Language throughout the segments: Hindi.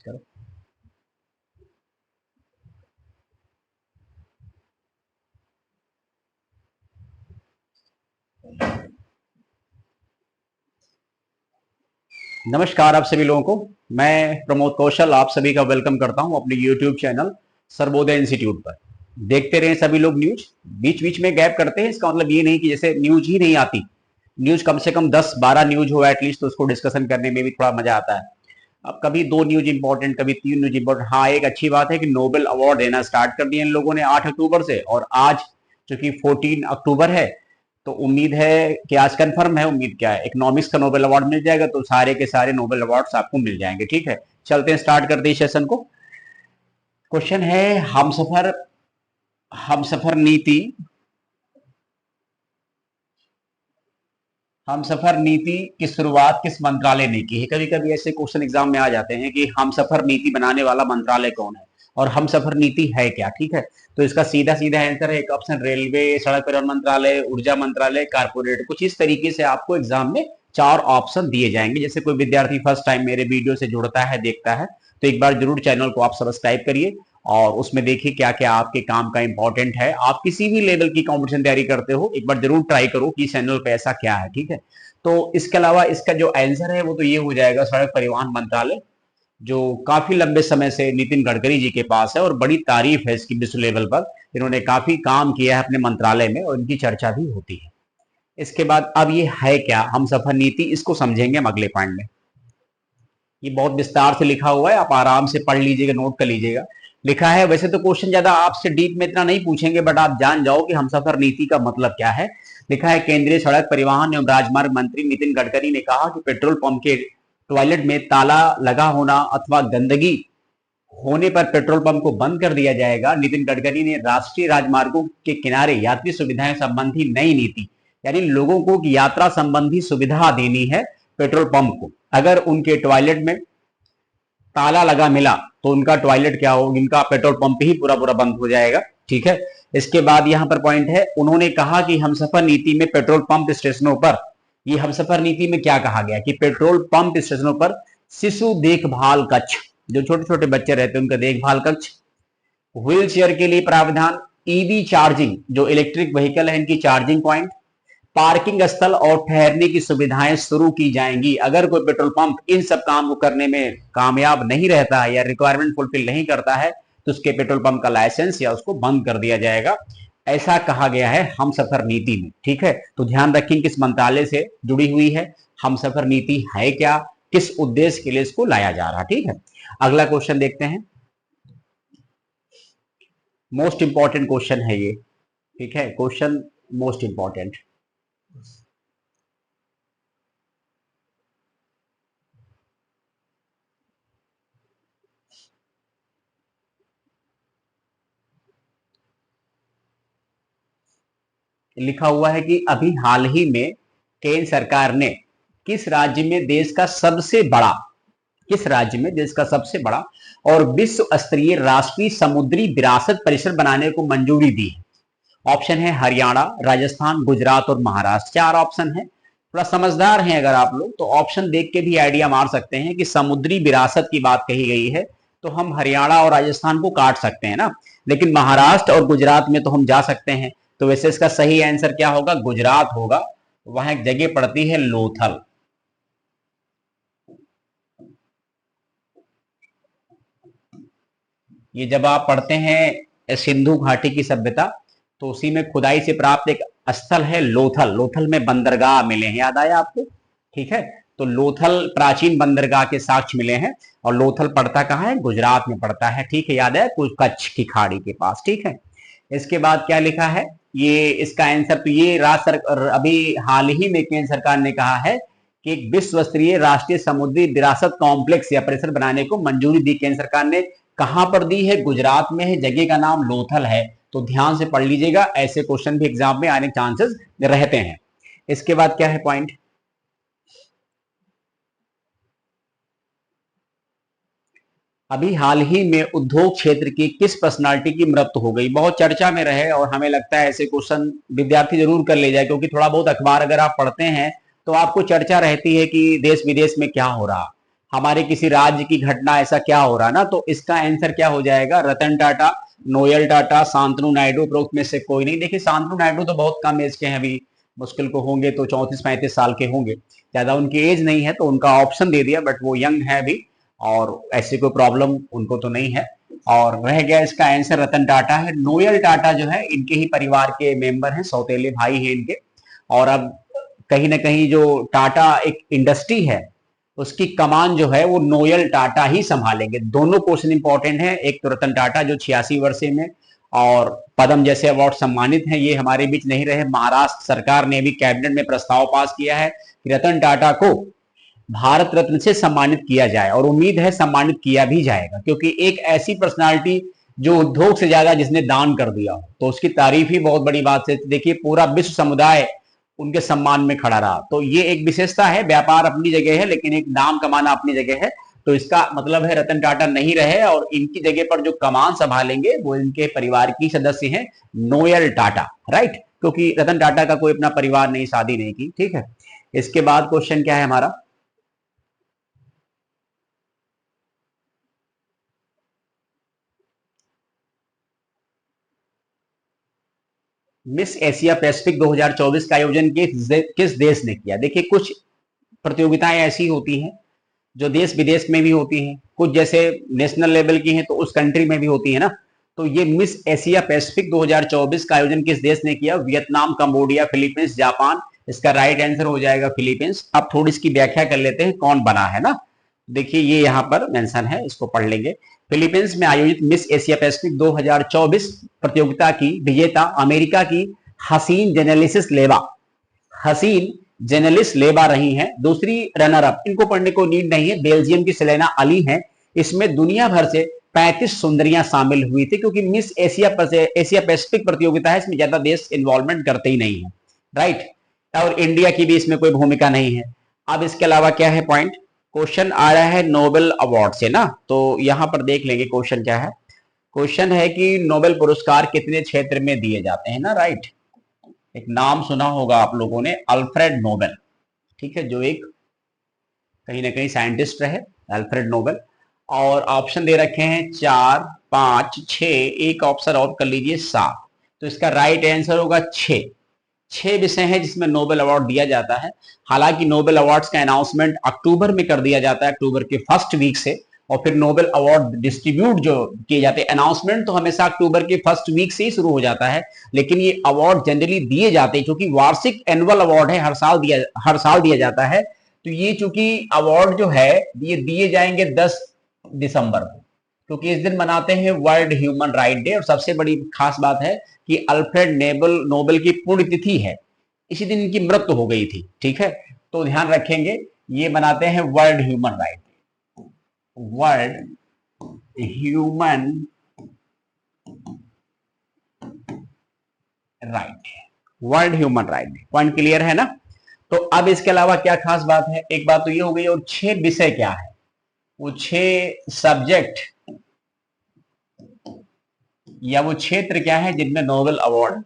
करो। नमस्कार आप सभी लोगों को। मैं प्रमोद कौशल आप सभी का वेलकम करता हूं अपने YouTube चैनल सर्वोदय इंस्टीट्यूट पर। देखते रहे सभी लोग न्यूज, बीच बीच में गैप करते हैं, इसका मतलब ये नहीं कि जैसे न्यूज ही नहीं आती। न्यूज कम से कम 10-12 न्यूज हो एटलीस्ट, तो उसको डिस्कशन करने में भी थोड़ा मजा आता है। अब कभी 2 न्यूज इंपॉर्टेंट, कभी 3 न्यूज इंपॉर्टेंट। हाँ, एक अच्छी बात है कि नोबेल अवार्ड देना स्टार्ट कर दिए इन लोगों ने 8 अक्टूबर से, और आज चूंकि 14 अक्टूबर है तो उम्मीद है कि आज कंफर्म है, उम्मीद क्या है, इकोनॉमिक्स का नोबेल अवार्ड मिल जाएगा, तो सारे के सारे नोबेल अवार्ड्स आपको मिल जाएंगे। ठीक है, चलते हैं, स्टार्ट करते हैं सेशन को। क्वेश्चन है, हम सफर नीति, हम सफर नीति की शुरुआत किस मंत्रालय ने की है। कभी कभी ऐसे क्वेश्चन एग्जाम में आ जाते हैं कि हम सफर नीति बनाने वाला मंत्रालय कौन है और हम सफर नीति है क्या। ठीक है, तो इसका सीधा सीधा आंसर है एक ऑप्शन, रेलवे, सड़क परिवहन मंत्रालय, ऊर्जा मंत्रालय, कारपोरेट। कुछ इस तरीके से आपको एग्जाम में 4 ऑप्शन दिए जाएंगे। जैसे कोई विद्यार्थी फर्स्ट टाइम मेरे वीडियो से जुड़ता है, देखता है, तो एक बार जरूर चैनल को आप सब्सक्राइब करिए और उसमें देखिए क्या क्या आपके काम का इंपॉर्टेंट है। आप किसी भी लेवल की कंपटीशन तैयारी करते हो, एक बार जरूर ट्राई करो कि चैनल पे ऐसा क्या है। ठीक है, तो इसके अलावा इसका जो आंसर है वो तो ये हो जाएगा सड़क परिवहन मंत्रालय, जो काफी लंबे समय से नितिन गडकरी जी के पास है और बड़ी तारीफ है इसकी विश्व लेवल पर। इन्होंने काफी काम किया है अपने मंत्रालय में और इनकी चर्चा भी होती है। इसके बाद अब ये है क्या हम सफर नीति, इसको समझेंगे हम अगले पॉइंट में। ये बहुत विस्तार से लिखा हुआ है, आप आराम से पढ़ लीजिएगा, नोट कर लीजिएगा। लिखा है, वैसे तो क्वेश्चन ज्यादा आपसे डीप में इतना नहीं पूछेंगे, बट आप जान जाओ कि हमसफर नीति का मतलब क्या है। लिखा है, केंद्रीय सड़क परिवहन एवं राजमार्ग मंत्री नितिन गडकरी ने कहा कि पेट्रोल पंप के टॉयलेट में ताला लगा होना अथवा गंदगी होने पर पेट्रोल पंप को बंद कर दिया जाएगा। नितिन गडकरी ने राष्ट्रीय राजमार्गों के किनारे यात्री सुविधाएं संबंधी नई नीति, यानी लोगों को यात्रा संबंधी सुविधा देनी है पेट्रोल पंप को। अगर उनके टॉयलेट में ताला लगा मिला तो उनका टॉयलेट क्या हो, इनका पेट्रोल पंप ही पूरा पूरा बंद हो जाएगा। ठीक है, इसके बाद यहां पर पॉइंट है, उन्होंने कहा कि हमसफर नीति में पेट्रोल पंप स्टेशनों पर, ये हमसफर नीति में क्या कहा गया कि पेट्रोल पंप स्टेशनों पर शिशु देखभाल कक्ष, जो छोटे छोटे बच्चे रहते हैं उनका देखभाल कक्ष, व्हील चेयर के लिए प्रावधान, ईवी चार्जिंग, जो इलेक्ट्रिक व्हीकल है इनकी चार्जिंग पॉइंट, पार्किंग स्थल और ठहरने की सुविधाएं शुरू की जाएंगी। अगर कोई पेट्रोल पंप इन सब काम को करने में कामयाब नहीं रहता है या रिक्वायरमेंट फुलफिल नहीं करता है तो उसके पेट्रोल पंप का लाइसेंस या उसको बंद कर दिया जाएगा, ऐसा कहा गया है हमसफर नीति में। ठीक है, तो ध्यान रखें किस मंत्रालय से जुड़ी हुई है, हमसफर नीति है क्या, किस उद्देश्य के लिए इसको लाया जा रहा। ठीक है, अगला क्वेश्चन देखते हैं, मोस्ट इंपॉर्टेंट क्वेश्चन है ये। ठीक है, क्वेश्चन मोस्ट इंपॉर्टेंट। लिखा हुआ है कि अभी हाल ही में केंद्र सरकार ने किस राज्य में देश का सबसे बड़ा, किस राज्य में देश का सबसे बड़ा और विश्व स्तरीय राष्ट्रीय समुद्री विरासत परिसर बनाने को मंजूरी दी है। ऑप्शन है हरियाणा, राजस्थान, गुजरात और महाराष्ट्र। 4 ऑप्शन है। थोड़ा समझदार हैं अगर आप लोग तो ऑप्शन देख के भी आइडिया मार सकते हैं कि समुद्री विरासत की बात कही गई है तो हम हरियाणा और राजस्थान को काट सकते हैं ना, लेकिन महाराष्ट्र और गुजरात में तो हम जा सकते हैं। तो वैसे इसका सही आंसर क्या होगा, गुजरात होगा। वहां एक जगह पड़ती है लोथल। ये जब आप पढ़ते हैं सिंधु घाटी की सभ्यता तो उसी में खुदाई से प्राप्त एक स्थल है लोथल। लोथल में बंदरगाह मिले हैं, याद आया आपको। ठीक है, तो लोथल प्राचीन बंदरगाह के साक्ष्य मिले हैं और लोथल पड़ता कहाँ है, गुजरात में पड़ता है। ठीक है, याद है, कुछ कच्छ की खाड़ी के पास। ठीक है, इसके बाद क्या लिखा है, ये इसका आंसर तो ये राज्य सरकार अभी हाल ही में केंद्र सरकार ने कहा है कि एक विश्व स्तरीय राष्ट्रीय समुद्री विरासत कॉम्प्लेक्स या परिसर बनाने को मंजूरी दी केंद्र सरकार ने। कहां पर दी है, गुजरात में है, जगह का नाम लोथल है। तो ध्यान से पढ़ लीजिएगा, ऐसे क्वेश्चन भी एग्जाम में आने के चांसेस रहते हैं। इसके बाद क्या है पॉइंट, अभी हाल ही में उद्योग क्षेत्र की किस पर्सनालिटी की मृत्यु हो गई। बहुत चर्चा में रहे और हमें लगता है ऐसे क्वेश्चन विद्यार्थी जरूर कर ले जाए, क्योंकि थोड़ा बहुत अखबार अगर आप पढ़ते हैं तो आपको चर्चा रहती है कि देश विदेश में क्या हो रहा। हमारे किसी राज्य की घटना, ऐसा क्या हो रहा ना, तो इसका आंसर क्या हो जाएगा, रतन टाटा, नोयल टाटा, शांतनु नायडू, उपरोक्त में से कोई नहीं। देखिए शांतनु नायडू तो बहुत कम एज के हैं, अभी मुश्किल को होंगे तो 34-35 साल के होंगे, ज्यादा उनकी एज नहीं है, तो उनका ऑप्शन दे दिया, बट वो यंग है अभी और ऐसी कोई प्रॉब्लम उनको तो नहीं है। और रह गया इसका आंसर रतन टाटा है। नोयल टाटा जो है इनके ही परिवार के मेंबर हैं, सौतेले भाई हैं इनके। और अब कहीं ना कहीं जो टाटा एक इंडस्ट्री है उसकी कमान जो है वो नोयल टाटा ही संभालेंगे। दोनों क्वेश्चन इंपॉर्टेंट है, एक तो रतन टाटा जो 86 वर्षीय में और पद्म जैसे अवार्ड सम्मानित हैं, ये हमारे बीच नहीं रहे। महाराष्ट्र सरकार ने भी कैबिनेट में प्रस्ताव पास किया है कि रतन टाटा को भारत रत्न से सम्मानित किया जाए, और उम्मीद है सम्मानित किया भी जाएगा, क्योंकि एक ऐसी पर्सनालिटी जो उद्योग से ज्यादा जिसने दान कर दिया हो, तो उसकी तारीफ ही बहुत बड़ी बात है। देखिए पूरा विश्व समुदाय उनके सम्मान में खड़ा रहा, तो ये एक विशेषता है। व्यापार अपनी जगह है लेकिन एक नाम कमाना अपनी जगह है, तो इसका मतलब है रतन टाटा नहीं रहे और इनकी जगह पर जो कमान संभालेंगे वो इनके परिवार की सदस्य हैं, नोयल टाटा, राइट, क्योंकि रतन टाटा का कोई अपना परिवार नहीं, शादी नहीं की, ठीक है। इसके बाद क्वेश्चन क्या है हमारा, मिस एशिया पैसिफिक 2024 का आयोजन किस देश ने किया। देखिए कुछ प्रतियोगिताएं ऐसी होती हैं जो देश विदेश में भी होती हैं, कुछ जैसे नेशनल लेवल की हैं तो उस कंट्री में भी होती है ना। तो ये मिस एशिया पैसिफिक 2024 का आयोजन किस देश ने किया, वियतनाम, कंबोडिया, फिलीपींस, जापान। इसका राइट आंसर हो जाएगा फिलीपींस। अब थोड़ी इसकी व्याख्या कर लेते हैं कौन बना है ना। देखिए ये यहाँ पर मेंशन है, इसको पढ़ लेंगे। फिलीपींस में आयोजित मिस एशिया पैसिफिक 2024 प्रतियोगिता की विजेता अमेरिका की हसीन जेनेलिसिस लेबा, हसीन जेनेलिस लेबा रही हैं। दूसरी रनर अप, इनको पढ़ने को नीड नहीं है, बेल्जियम की सेलेना अली हैं। इसमें दुनिया भर से 35 सुंदरियां शामिल हुई थी, क्योंकि मिस एशिया पैसिफिक प्रतियोगिता है, इसमें ज्यादा देश इन्वॉल्वमेंट करते ही नहीं है, राइट। और इंडिया की भी इसमें कोई भूमिका नहीं है। अब इसके अलावा क्या है पॉइंट, क्वेश्चन आ रहा है नोबेल अवार्ड से ना, तो यहां पर देख लेंगे क्वेश्चन क्या है। क्वेश्चन है कि नोबेल पुरस्कार कितने क्षेत्र में दिए जाते हैं ना, राइट। एक नाम सुना होगा आप लोगों ने, अल्फ्रेड नोबेल, ठीक है, जो एक कहीं ना कहीं साइंटिस्ट रहे, अल्फ्रेड नोबेल। और ऑप्शन दे रखे हैं 4, 5, 6, एक ऑप्शन और कर लीजिए 7। तो इसका राइट आंसर होगा 6। 6 विषय हैं जिसमें नोबेल अवार्ड दिया जाता है। हालांकि नोबेल अवार्ड्स का अनाउंसमेंट अक्टूबर में कर दिया जाता है, अक्टूबर के फर्स्ट वीक से, और फिर नोबेल अवार्ड डिस्ट्रीब्यूट जो किए जाते हैं, अनाउंसमेंट तो हमेशा अक्टूबर के फर्स्ट वीक से ही शुरू हो जाता है, लेकिन ये अवार्ड जनरली दिए जाते हैं क्योंकि वार्षिक एनुअल अवार्ड है, हर साल दिया जाता है। तो ये चूंकि अवार्ड जो है ये दिए जाएंगे 10 दिसंबर को, क्योंकि इस दिन मनाते हैं वर्ल्ड ह्यूमन राइट डे। और सबसे बड़ी खास बात है कि अल्फ्रेड नोबेल की पुण्यतिथि है, इसी दिन इनकी मृत्यु हो गई थी, ठीक है। तो ध्यान रखेंगे ये मनाते हैं world human right, world human right, world human right day. Point clear है ना। तो अब इसके अलावा क्या खास बात है, एक बात तो ये हो गई, और 6 विषय क्या है, वो 6 सब्जेक्ट या वो क्षेत्र क्या है जिनमें नोबेल अवार्ड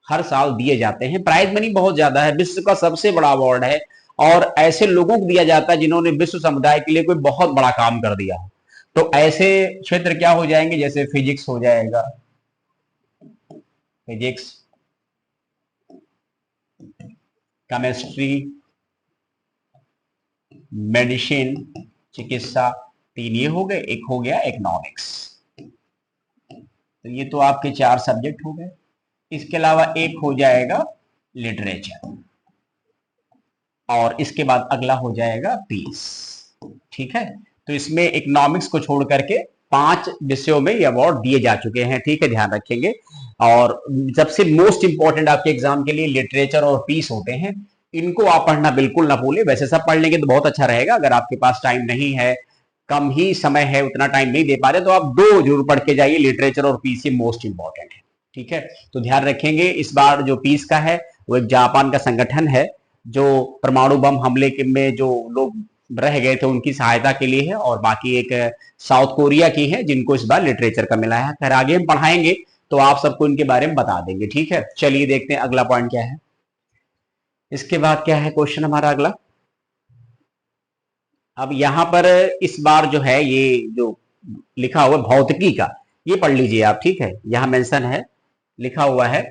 हर साल दिए जाते हैं। प्राइज मनी बहुत ज्यादा है, विश्व का सबसे बड़ा अवार्ड है, और ऐसे लोगों को दिया जाता है जिन्होंने विश्व समुदाय के लिए कोई बहुत बड़ा काम कर दिया। तो ऐसे क्षेत्र क्या हो जाएंगे, जैसे फिजिक्स हो जाएगा, फिजिक्स, केमिस्ट्री, मेडिसिन, चिकित्सा, 3 ये हो गए, एक हो गया इकोनॉमिक्स। तो ये तो आपके 4 सब्जेक्ट हो गए। इसके अलावा एक हो जाएगा लिटरेचर, और इसके बाद अगला हो जाएगा पीस, ठीक है। तो इसमें इकोनॉमिक्स को छोड़ करके 5 विषयों में ये अवार्ड दिए जा चुके हैं, ठीक है, ध्यान रखेंगे। और सबसे मोस्ट इंपॉर्टेंट आपके एग्जाम के लिए लिटरेचर और पीस होते हैं, इनको आप पढ़ना बिल्कुल ना भूलें। वैसे सब पढ़ लेंगे तो बहुत अच्छा रहेगा, अगर आपके पास टाइम नहीं है, कम ही समय है, उतना टाइम नहीं दे पा रहे, तो आप 2 जरूर पढ़ के जाइए, लिटरेचर और पीस, ये मोस्ट इंपॉर्टेंट है, ठीक है। तो ध्यान रखेंगे इस बार जो पीस का है वो एक जापान का संगठन है, जो परमाणु बम हमले में जो लोग रह गए थे उनकी सहायता के लिए है, और बाकी एक साउथ कोरिया की है जिनको इस बार लिटरेचर का मिला है। खैर आगे हम पढ़ाएंगे तो आप सबको इनके बारे में बता देंगे, ठीक है। चलिए देखते हैं अगला पॉइंट क्या है। इसके बाद क्या है क्वेश्चन हमारा अगला, अब यहां पर इस बार जो है ये जो लिखा हुआ भौतिकी का, ये पढ़ लीजिए आप, ठीक है। यहां मेंशन है, लिखा हुआ है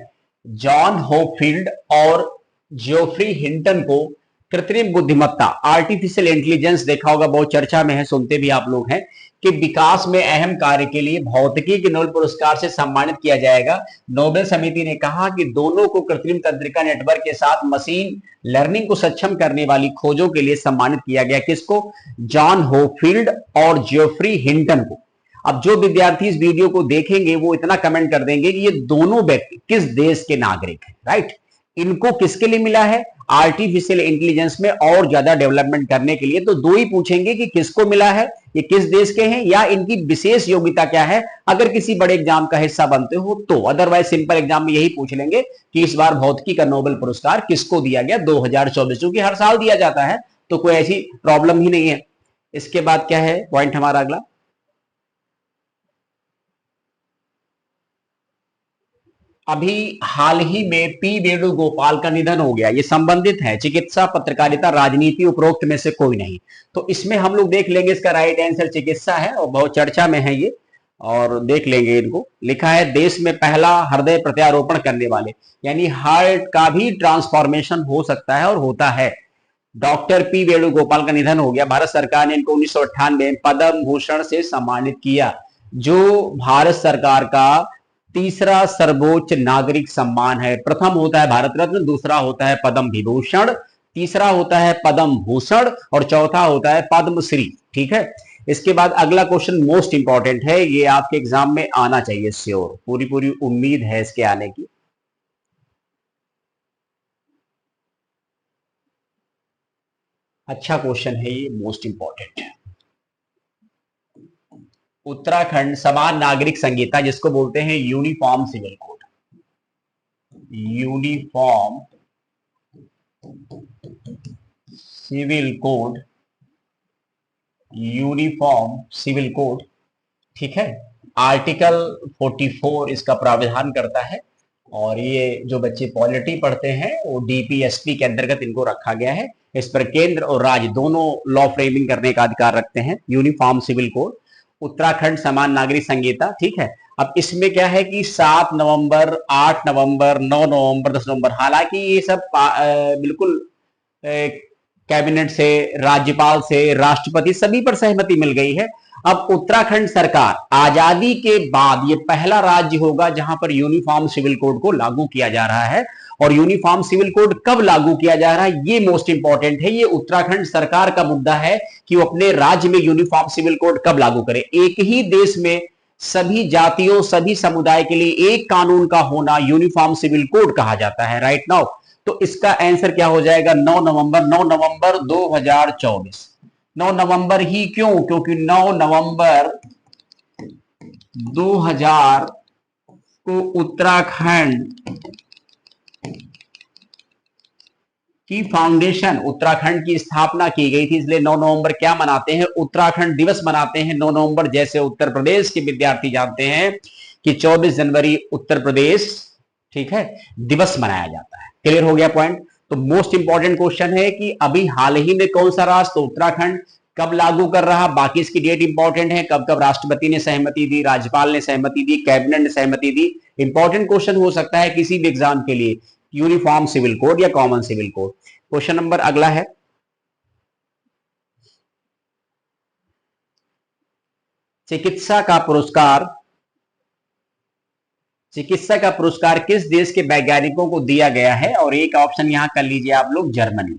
जॉन होपफील्ड और जियोफ्री हिंटन को कृत्रिम बुद्धिमत्ता आर्टिफिशियल इंटेलिजेंस, देखा होगा, बहुत चर्चा में है, सुनते भी आप लोग हैं, कि विकास में अहम कार्य के लिए भौतिकी के नोबेल पुरस्कार से सम्मानित किया जाएगा। नोबेल समिति ने कहा कि दोनों को कृत्रिम तंत्रिका नेटवर्क के साथ मशीन लर्निंग को सक्षम करने वाली खोजों के लिए सम्मानित किया गया। किसको? जॉन होपफील्ड और जियोफ्री हिंटन को। अब जो विद्यार्थी इस वीडियो को देखेंगे वो इतना कमेंट कर देंगे कि ये दोनों व्यक्ति किस देश के नागरिक हैं, राइट। इनको किसके लिए मिला है? आर्टिफिशियल इंटेलिजेंस में और ज्यादा डेवलपमेंट करने के लिए। तो दो ही पूछेंगे कि किसको मिला है, ये किस देश के हैं, या इनकी विशेष योग्यता क्या है, अगर किसी बड़े एग्जाम का हिस्सा बनते हो तो। अदरवाइज सिंपल एग्जाम में यही पूछ लेंगे कि इस बार भौतिकी का नोबेल पुरस्कार किसको दिया गया 2024, क्योंकि हर साल दिया जाता है, तो कोई ऐसी प्रॉब्लम ही नहीं है। इसके बाद क्या है पॉइंट हमारा अगला? अभी हाल ही में पी वेणुगोपाल का निधन हो गया। ये संबंधित है चिकित्सा, पत्रकारिता, राजनीति, उपरोक्त में से कोई नहीं। तो इसमें हम लोग देख लेंगे, इसका राइट आंसर चिकित्सा है और बहुत चर्चा में है ये, और देख लेंगे इनको। लिखा है देश में पहला हृदय प्रत्यारोपण करने वाले, यानी हार्ट का भी ट्रांसफॉर्मेशन हो सकता है और होता है। डॉक्टर पी वेणुगोपाल का निधन हो गया। भारत सरकार ने इनको 1998 में पद्म भूषण से सम्मानित किया, जो भारत सरकार का तीसरा सर्वोच्च नागरिक सम्मान है। प्रथम होता है भारत रत्न, दूसरा होता है पद्म विभूषण, तीसरा होता है पद्म भूषण और चौथा होता है पद्मश्री, ठीक है। इसके बाद अगला क्वेश्चन मोस्ट इंपॉर्टेंट है, ये आपके एग्जाम में आना चाहिए श्योर, पूरी पूरी उम्मीद है इसके आने की। अच्छा क्वेश्चन है ये, मोस्ट इंपॉर्टेंट। उत्तराखंड समान नागरिक संहिता, जिसको बोलते हैं uniform civil code, uniform civil code, uniform civil code, ठीक है। आर्टिकल 44 इसका प्रावधान करता है, और ये जो बच्चे पॉलिटी पढ़ते हैं वो डीपीएसपी के अंतर्गत इनको रखा गया है। इस पर केंद्र और राज्य दोनों लॉ फ्रेमिंग करने का अधिकार रखते हैं। यूनिफॉर्म सिविल कोड, उत्तराखंड समान नागरिक संहिता, ठीक है। अब इसमें क्या है कि 7 नवंबर, 8 नवंबर, 9 नवंबर, 10 नवंबर, हालांकि ये सब बिल्कुल कैबिनेट से, राज्यपाल से, राष्ट्रपति सभी पर सहमति मिल गई है। अब उत्तराखंड सरकार आजादी के बाद ये पहला राज्य होगा जहां पर यूनिफॉर्म सिविल कोड को लागू किया जा रहा है। और यूनिफॉर्म सिविल कोड कब लागू किया जा रहा है ये मोस्ट इंपॉर्टेंट है। ये उत्तराखंड सरकार का मुद्दा है कि वो अपने राज्य में यूनिफॉर्म सिविल कोड कब लागू करे। एक ही देश में सभी जातियों, सभी समुदाय के लिए एक कानून का होना यूनिफॉर्म सिविल कोड कहा जाता है, राइट नाउ। तो इसका आंसर क्या हो जाएगा? 9 नवंबर, 9 नवंबर 2024। 9 नवंबर ही क्यों? क्योंकि 9 नवंबर 2000 को उत्तराखंड की फाउंडेशन, उत्तराखंड की स्थापना की गई थी, इसलिए 9 नवंबर क्या मनाते हैं? उत्तराखंड दिवस मनाते हैं 9 नवंबर। जैसे उत्तर प्रदेश के विद्यार्थी जानते हैं कि 24 जनवरी उत्तर प्रदेश, ठीक है, दिवस मनाया जाता है। क्लियर हो गया पॉइंट? तो मोस्ट इंपॉर्टेंट क्वेश्चन है कि अभी हाल ही में कौन सा राष्ट्र, तो उत्तराखंड, कब लागू कर रहा, बाकी इसकी डेट इंपॉर्टेंट है, कब कब राष्ट्रपति ने सहमति दी, राज्यपाल ने सहमति दी, कैबिनेट ने सहमति दी। इंपॉर्टेंट क्वेश्चन हो सकता है किसी भी एग्जाम के लिए, यूनिफॉर्म सिविल कोड या common civil code. Question number अगला है, चिकित्सा का पुरस्कार, चिकित्सा का पुरस्कार किस देश के वैज्ञानिकों को दिया गया है? और एक ऑप्शन यहां कर लीजिए आप लोग, जर्मनी।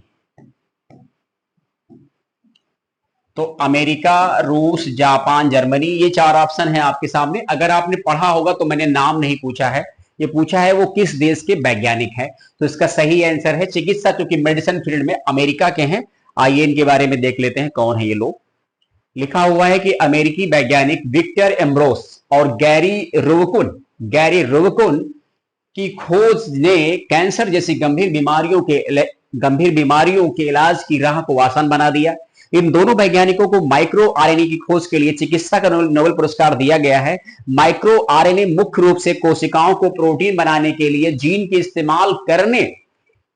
तो अमेरिका, रूस, जापान, जर्मनी, ये 4 ऑप्शन है आपके सामने। अगर आपने पढ़ा होगा तो मैंने नाम नहीं पूछा है, ये पूछा है वो किस देश के वैज्ञानिक हैं। तो इसका सही आंसर है चिकित्सा, क्योंकि मेडिसिन फील्ड में अमेरिका के हैं। आइए इनके बारे में देख लेते हैं कौन है ये लोग। लिखा हुआ है कि अमेरिकी वैज्ञानिक विक्टर एम्ब्रोस और गैरी रोवकुन की खोज ने कैंसर जैसी गंभीर बीमारियों के इलाज की राह को आसान बना दिया। इन दोनों वैज्ञानिकों को माइक्रो आरएनए की खोज के लिए चिकित्सा का नोबेल पुरस्कार दिया गया है। माइक्रो आरएनए मुख्य रूप से कोशिकाओं को प्रोटीन बनाने के लिए जीन के इस्तेमाल करने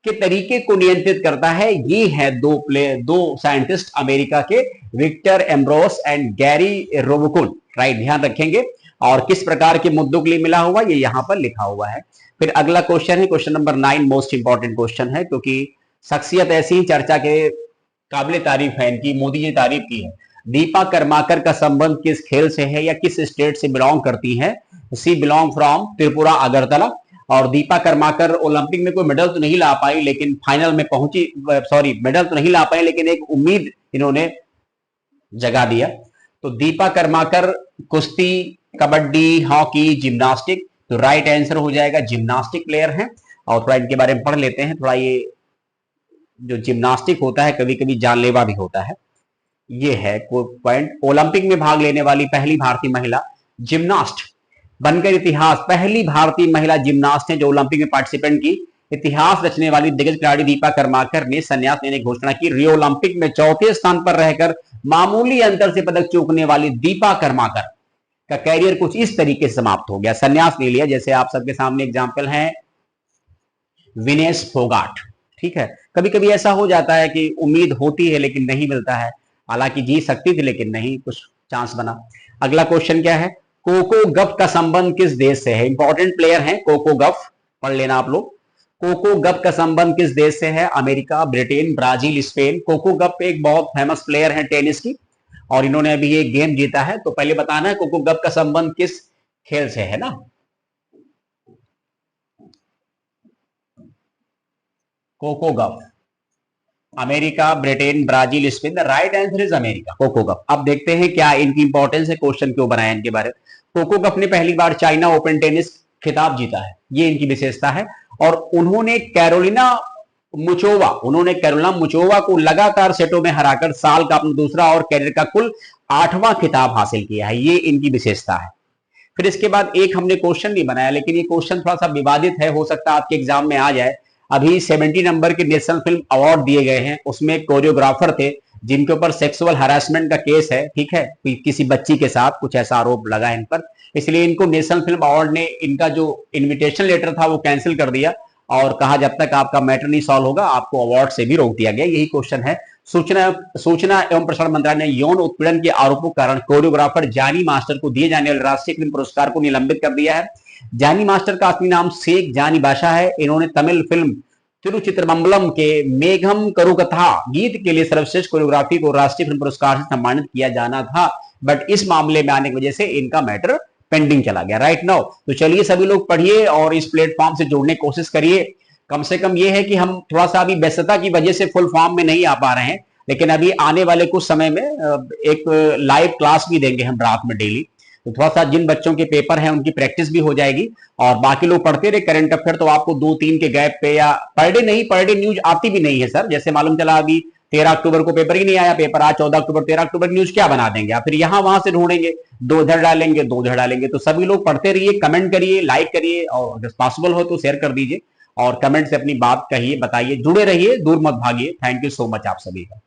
के तरीके को नियंत्रित करता है। ये है दो साइंटिस्ट अमेरिका के, Victor Ambros and Gary Ruvkun, right, ध्यान रखेंगे। और किस प्रकार के मुद्दों के लिए मिला हुआ, ये यहां पर लिखा हुआ है। फिर अगला क्वेश्चन है question number 9, most important question है, क्योंकि शख्सियत ऐसी ही चर्चा के काबिल तारीफ है इनकी, मोदी जी ने तारीफ की है। दीपा कर्माकर का संबंध किस खेल से है या किस स्टेट से बिलोंग करती है? सी बिलोंग फ्रॉम त्रिपुरा अगरतला। और दीपा कर्माकर ओलंपिक में कोई मेडल तो नहीं ला पाई, लेकिन फाइनल में पहुंची, सॉरी मेडल तो नहीं ला पाई, लेकिन एक उम्मीद इन्होंने जगा दिया। तो दीपा कर्माकर कुश्ती, कबड्डी, हॉकी, जिम्नास्टिक, तो राइट आंसर हो जाएगा जिम्नास्टिक प्लेयर हैं। और थोड़ा इनके बारे में पढ़ लेते हैं। थोड़ा ये जो जिम्नास्टिक होता है कभी कभी जानलेवा भी होता है। ये है पॉइंट, ओलंपिक में भाग लेने वाली पहली भारतीय महिला जिम्नास्ट बनकर इतिहास, पहली भारतीय महिला जिम्नास्ट है जो ओलंपिक में पार्टिसिपेंट की। इतिहास रचने वाली दिग्गज खिलाड़ी दीपा कर्माकर ने संन्यास लेने की घोषणा की। रियो ओलंपिक में चौथे स्थान पर रहकर मामूली अंतर से पदक चूकने वाली दीपा कर्माकर का कैरियर कुछ इस तरीके से समाप्त हो गया, संन्यास ले लिया। जैसे आप सबके सामने एग्जाम्पल है विनेश फोगाट, ठीक है। कभी कभी ऐसा हो जाता है कि उम्मीद होती है लेकिन नहीं मिलता है, हालांकि जी सकती थी लेकिन नहीं, कुछ चांस बना। अगला क्वेश्चन क्या है, कोको गफ का संबंध किस देश से है? इंपॉर्टेंट प्लेयर है कोको गफ, पढ़ लेना आप लोग। कोको गफ का संबंध किस देश से है? America, Britain, Brazil, Spain. Coco Gauff एक बहुत फेमस प्लेयर है टेनिस की, और इन्होंने अभी ये गेम जीता है। तो पहले बताना है कोको गफ का संबंध किस खेल से है ना। Coco Gauff, America, Britain, Brazil, Spain. The right answer is America, Coco Gauff. अब देखते हैं क्या इनकी इंपॉर्टेंस है, क्वेश्चन क्यों बनाया इनके बारे में। कोको गफ ने पहली बार चाइना ओपन टेनिस खिताब जीता है, ये इनकी विशेषता है। और उन्होंने कैरोलिना मुचोवा को लगातार सेटों में हराकर साल का अपना दूसरा और कैरियर का कुल 8वां खिताब हासिल किया है, ये इनकी विशेषता है। फिर इसके बाद एक हमने क्वेश्चन भी बनाया, लेकिन ये क्वेश्चन थोड़ा सा विवादित है, हो सकता है आपके एग्जाम में आ जाए। अभी 70 नंबर के नेशनल फिल्म अवार्ड दिए गए हैं, उसमें कोरियोग्राफर थे जिनके ऊपर सेक्सुअल हरासमेंट का केस है, ठीक है, किसी बच्ची के साथ कुछ ऐसा आरोप लगा इन पर, इसलिए इनको नेशनल फिल्म अवार्ड ने इनका जो इनविटेशन लेटर था वो कैंसिल कर दिया और कहा जब तक आपका मैटर नहीं सॉल्व होगा आपको अवार्ड से भी रोक दिया गया। यही क्वेश्चन है। सूचना एवं प्रसारण मंत्रालय ने यौन उत्पीड़न के आरोपों के कारण कोरियोग्राफर जानी मास्टर को दिए जाने वाले राष्ट्रीय फिल्म पुरस्कार को निलंबित कर दिया है। जानी मास्टर का असली नाम शेख जानी बाशा है। इन्होंने तमिल फिल्म तिरुचित्रम्बलम के मेघम करुकथा गीत के लिए सर्वश्रेष्ठ कोरियोग्राफी को राष्ट्रीय फिल्म पुरस्कार से सम्मानित किया जाना था, बट इस मामले में आने की वजह से इनका मैटर पेंडिंग चला गया राइट नाउ। तो चलिए सभी लोग पढ़िए और इस प्लेटफॉर्म से जुड़ने की कोशिश करिए। कम से कम ये है कि हम थोड़ा सा अभी व्यस्तता की वजह से फुल फॉर्म में नहीं आ पा रहे हैं, लेकिन अभी आने वाले कुछ समय में एक लाइव क्लास भी देंगे हम रात में डेली, तो थोड़ा सा जिन बच्चों के पेपर हैं उनकी प्रैक्टिस भी हो जाएगी और बाकी लोग पढ़ते रहे करंट अफेयर। तो आपको 2-3 के गैप पे या पर डे नहीं, पर डे न्यूज आती भी नहीं है सर। जैसे मालूम चला अभी 13 अक्टूबर को पेपर ही नहीं आया, पेपर आज 14 अक्टूबर, 13 अक्टूबर न्यूज क्या बना देंगे आप, फिर यहां वहां से ढूंढेंगे, 2 इधर डालेंगे 2 उधर डालेंगे। तो सभी लोग पढ़ते रहिए, कमेंट करिए, लाइक करिए और अगर पॉसिबल हो तो शेयर कर दीजिए और कमेंट से अपनी बात कहिए, बताइए, जुड़े रहिए, दूर मत भागिए। थैंक यू सो मच आप सभी का।